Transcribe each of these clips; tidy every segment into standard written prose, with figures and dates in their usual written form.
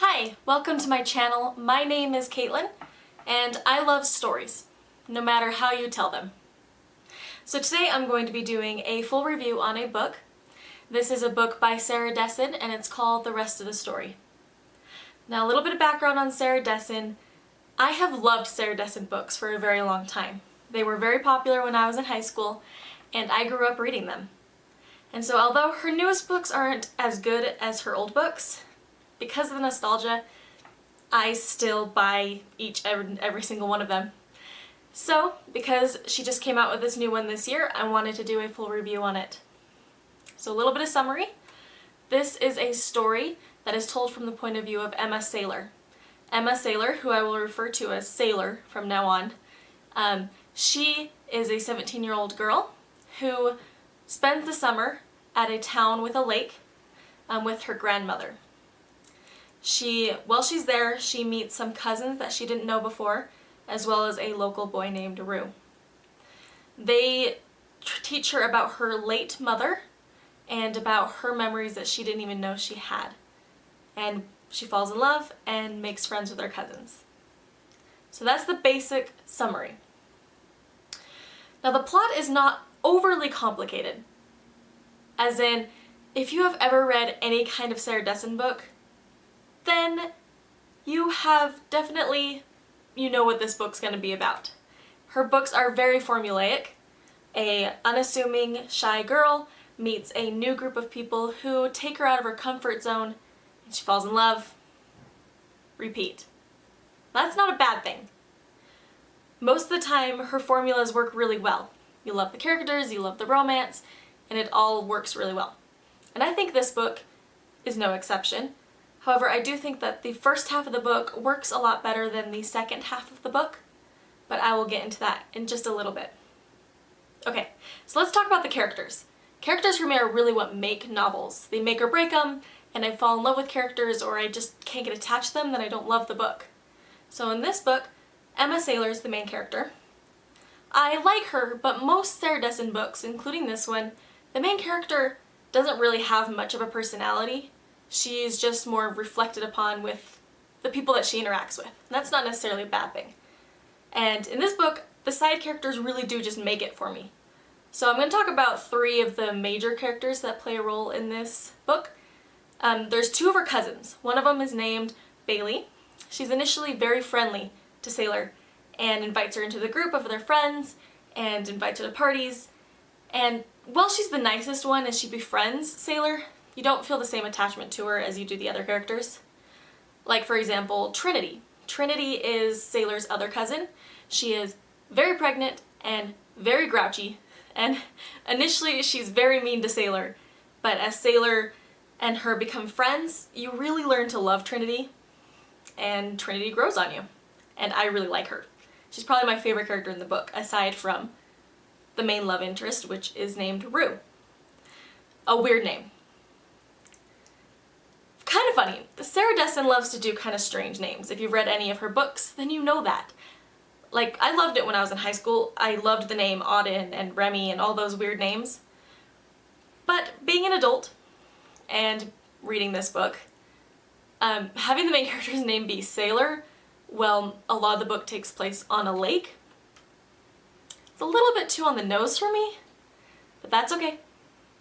Hi, welcome to my channel. My name is Caitlin, and I love stories, no matter how you tell them. So today I'm going to be doing a full review on a book. This is a book by Sarah Dessen, and it's called The Rest of the Story. Now, a little bit of background on Sarah Dessen. I have loved Sarah Dessen books for a very long time. They were very popular when I was in high school, and I grew up reading them. And so although her newest books aren't as good as her old books, because of the nostalgia, I still buy every single one of them. So, because she just came out with this new one this year, I wanted to do a full review on it. So a little bit of summary. This is a story that is told from the point of view of Emma Saylor. Emma Saylor, who I will refer to as Sailor from now on, she is a 17-year-old girl who spends the summer at a town with a lake with her grandmother. While she's there, she meets some cousins that she didn't know before, as well as a local boy named Rue. They teach her about her late mother and about her memories that she didn't even know she had. And she falls in love and makes friends with her cousins. So that's the basic summary. Now the plot is not overly complicated. As in, if you have ever read any kind of Sarah Dessen book, then you know what this book's going to be about. Her books are very formulaic. A unassuming, shy girl meets a new group of people who take her out of her comfort zone, and she falls in love. Repeat. That's not a bad thing. Most of the time, her formulas work really well. You love the characters, you love the romance, and it all works really well. And I think this book is no exception. However, I do think that the first half of the book works a lot better than the second half of the book, but I will get into that in just a little bit. Okay, so let's talk about the characters. Characters for me are really what make novels. They make or break them, and I fall in love with characters or I just can't get attached to them, then I don't love the book. So in this book, Emma Saylor is the main character. I like her, but most Sarah Dessen books, including this one, the main character doesn't really have much of a personality. She's just more reflected upon with the people that she interacts with. And that's not necessarily a bad thing. And in this book, the side characters really do just make it for me. So I'm going to talk about three of the major characters that play a role in this book. There's two of her cousins. One of them is named Bailey. She's initially very friendly to Sailor and invites her into the group of their friends and invites her to parties. And while she's the nicest one as she befriends Sailor, you don't feel the same attachment to her as you do the other characters. Like, for example, Trinity. Trinity is Sailor's other cousin. She is very pregnant and very grouchy, and initially she's very mean to Sailor, but as Sailor and her become friends, you really learn to love Trinity, and Trinity grows on you, and I really like her. She's probably my favorite character in the book, aside from the main love interest, which is named Rue. A weird name. Kind of funny. Sarah Dessen loves to do kind of strange names. If you've read any of her books, then you know that. Like, I loved it when I was in high school. I loved the name Auden and Remy and all those weird names. But being an adult and reading this book, having the main character's name be Sailor, well, a lot of the book takes place on a lake. It's a little bit too on the nose for me, but that's okay.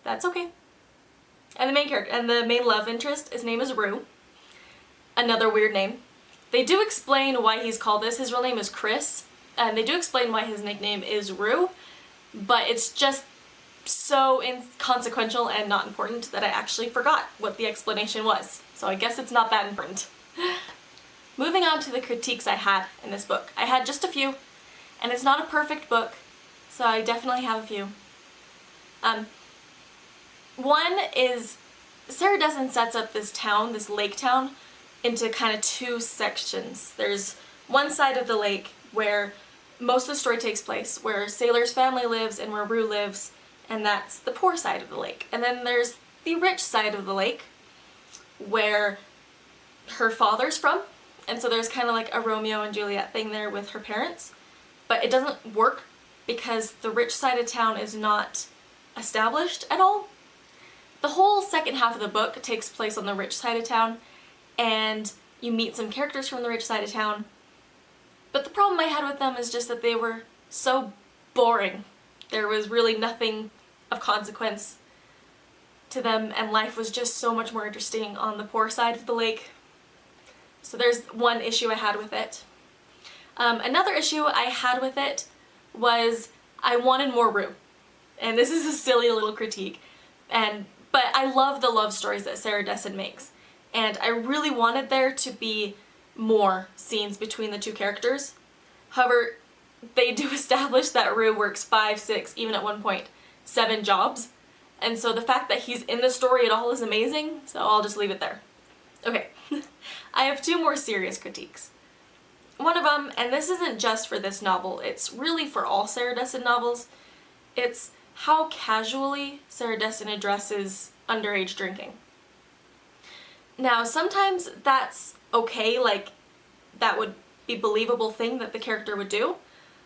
That's okay. And the main love interest, his name is Rue. Another weird name. They do explain why he's called this. His real name is Chris, and they do explain why his nickname is Rue, but it's just so inconsequential and not important that I actually forgot what the explanation was. So I guess it's not that important. Moving on to the critiques I had in this book. I had just a few, and it's not a perfect book, so I definitely have a few. One is, Sarah Dessen sets up this town, this lake town, into kind of two sections. There's one side of the lake where most of the story takes place, where Sailor's family lives and where Rue lives, and that's the poor side of the lake. And then there's the rich side of the lake, where her father's from, and so there's kind of like a Romeo and Juliet thing there with her parents, but it doesn't work because the rich side of town is not established at all. The whole second half of the book takes place on the rich side of town, and You meet some characters from the rich side of town. But the problem I had with them is just that they were so boring. There was really nothing of consequence to them, and life was just so much more interesting on the poor side of the lake. So there's one issue I had with it. Another issue I had with it was I wanted more Rue. And this is a silly little critique, but I love the love stories that Sarah Dessen makes. And I really wanted there to be more scenes between the two characters. However, they do establish that Rue works 5, 6, even at one point, 7 jobs. And so the fact that he's in the story at all is amazing, so I'll just leave it there. Okay, I have 2 more serious critiques. One of them, and this isn't just for this novel, it's really for all Sarah Dessen novels, it's how casually Sarah Dessen addresses underage drinking. Now, sometimes that's okay, like that would be a believable thing that the character would do.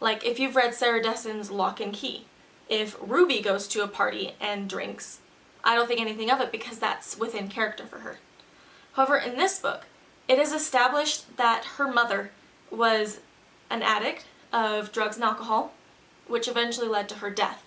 Like if you've read Sarah Dessen's Lock and Key, if Ruby goes to a party and drinks, I don't think anything of it because that's within character for her. However, in this book, it is established that her mother was an addict of drugs and alcohol, which eventually led to her death.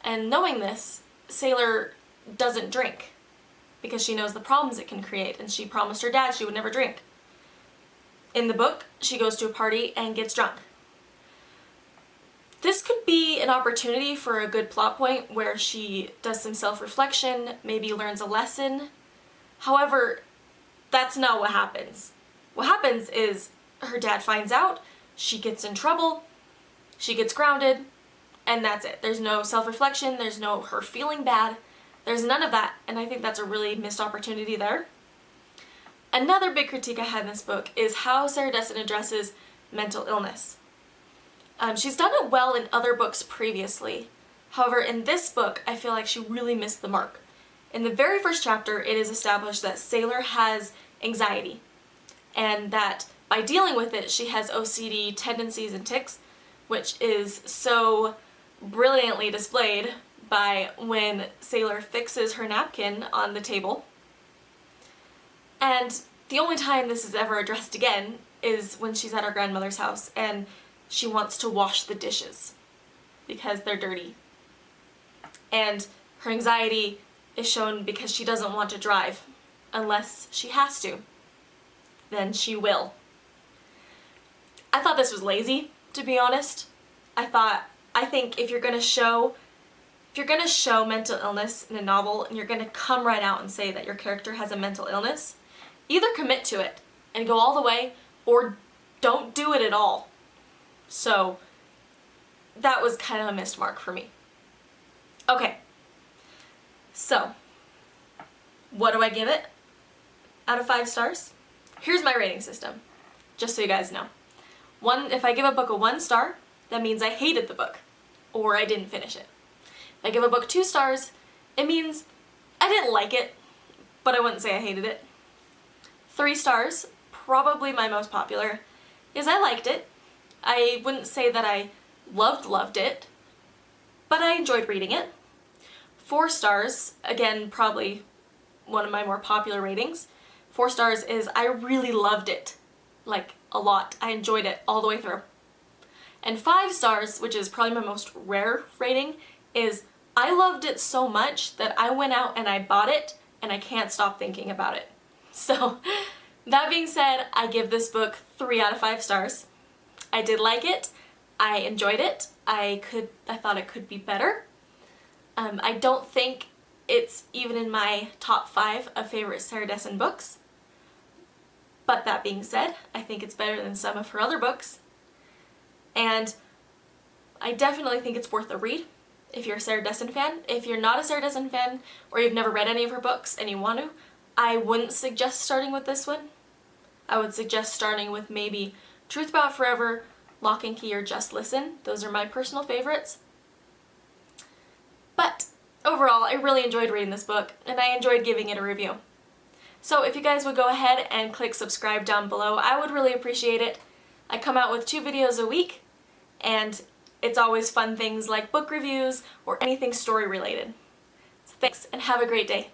And knowing this, Sailor doesn't drink because she knows the problems it can create, and she promised her dad she would never drink. In the book, she goes to a party and gets drunk. This could be an opportunity for a good plot point where she does some self-reflection, maybe learns a lesson. However, that's not what happens. What happens is her dad finds out, she gets in trouble, she gets grounded, and that's it. There's no self-reflection, there's no her feeling bad, there's none of that, and I think that's a really missed opportunity there. Another big critique I had in this book is how Sarah Dessen addresses mental illness. She's done it well in other books previously. However, in this book, I feel like she really missed the mark. In the very first chapter, it is established that Sailor has anxiety, and that by dealing with it, she has OCD tendencies and tics, which is so brilliantly displayed by when Sailor fixes her napkin on the table. And the only time this is ever addressed again is when she's at her grandmother's house and she wants to wash the dishes because they're dirty. And her anxiety is shown because she doesn't want to drive unless she has to. Then she will. I thought this was lazy, to be honest. I think if you're gonna show mental illness in a novel and you're gonna come right out and say that your character has a mental illness, either commit to it and go all the way or don't do it at all. So that was kind of a missed mark for me. Okay, so what do I give it out of 5 stars? Here's my rating system, just so you guys know. If I give a book a 1 star, that means I hated the book, or I didn't finish it. If I give a book 2 stars, it means I didn't like it, but I wouldn't say I hated it. 3 stars, probably my most popular, is I liked it. I wouldn't say that I loved it, but I enjoyed reading it. 4 stars, again, probably one of my more popular ratings. 4 stars is I really loved it, like a lot. I enjoyed it all the way through. And 5 stars, which is probably my most rare rating, is I loved it so much that I went out and I bought it and I can't stop thinking about it. So that being said, I give this book 3 out of 5 stars. I did like it. I enjoyed it. I thought it could be better. I don't think it's even in my top 5 of favorite Sarah Dessen books. But that being said, I think it's better than some of her other books. And I definitely think it's worth a read if you're a Sarah Dessen fan. If you're not a Sarah Dessen fan or you've never read any of her books and you want to, I wouldn't suggest starting with this one. I would suggest starting with maybe Truth About Forever, Lock and Key, or Just Listen. Those are my personal favorites. But overall, I really enjoyed reading this book and I enjoyed giving it a review. So if you guys would go ahead and click subscribe down below, I would really appreciate it. I come out with 2 videos a week, and it's always fun things like book reviews or anything story related. So thanks and have a great day.